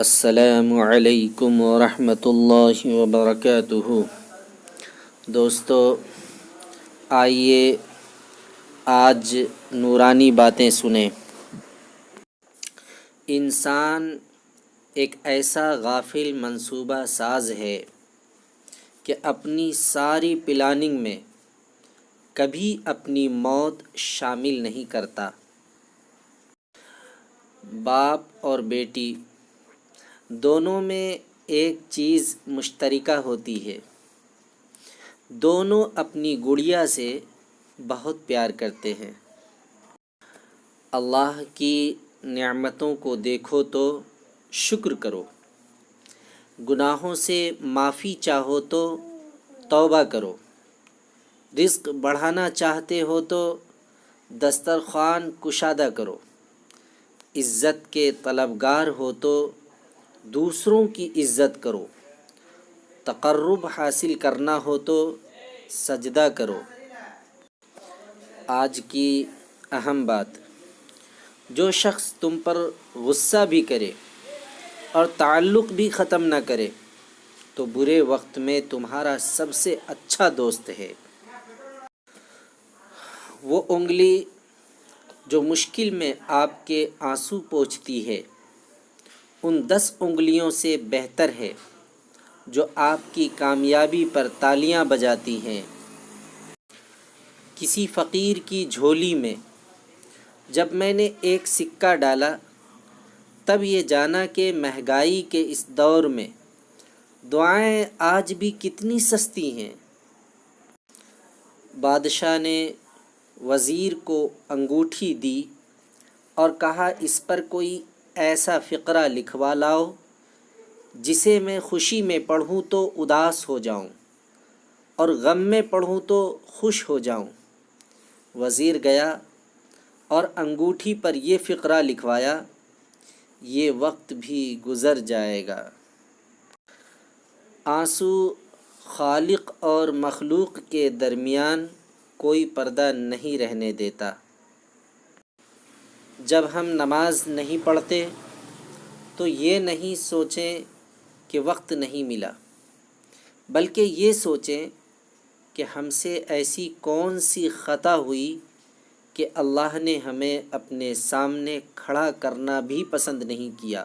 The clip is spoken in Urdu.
السلام علیکم ورحمۃ اللہ وبرکاتہ۔ دوستو، آئیے آج نورانی باتیں سنیں۔ انسان ایک ایسا غافل منصوبہ ساز ہے کہ اپنی ساری پلاننگ میں کبھی اپنی موت شامل نہیں کرتا۔ باپ اور بیٹی دونوں میں ایک چیز مشترکہ ہوتی ہے، دونوں اپنی گڑیا سے بہت پیار کرتے ہیں۔ اللہ کی نعمتوں کو دیکھو تو شکر کرو، گناہوں سے معافی چاہو تو توبہ کرو، رزق بڑھانا چاہتے ہو تو دسترخوان کشادہ کرو، عزت کے طلبگار ہو تو دوسروں کی عزت کرو، تقرب حاصل کرنا ہو تو سجدہ کرو۔ آج کی اہم بات، جو شخص تم پر غصہ بھی کرے اور تعلق بھی ختم نہ کرے تو برے وقت میں تمہارا سب سے اچھا دوست ہے۔ وہ انگلی جو مشکل میں آپ کے آنسو پوچھتی ہے ان 10 انگلیوں سے بہتر ہے جو آپ کی کامیابی پر تالیاں بجاتی ہیں۔ کسی فقیر کی جھولی میں جب میں نے ایک سکہ ڈالا تب یہ جانا کہ مہنگائی کے اس دور میں دعائیں آج بھی کتنی سستی ہیں۔ بادشاہ نے وزیر کو انگوٹھی دی اور کہا، اس پر کوئی ایسا فقرہ لکھوا لاؤ جسے میں خوشی میں پڑھوں تو اداس ہو جاؤں اور غم میں پڑھوں تو خوش ہو جاؤں۔ وزیر گیا اور انگوٹھی پر یہ فقرہ لکھوایا، یہ وقت بھی گزر جائے گا۔ آنسو خالق اور مخلوق کے درمیان کوئی پردہ نہیں رہنے دیتا۔ جب ہم نماز نہیں پڑھتے تو یہ نہیں سوچیں کہ وقت نہیں ملا، بلکہ یہ سوچیں کہ ہم سے ایسی کون سی خطا ہوئی کہ اللہ نے ہمیں اپنے سامنے کھڑا کرنا بھی پسند نہیں کیا۔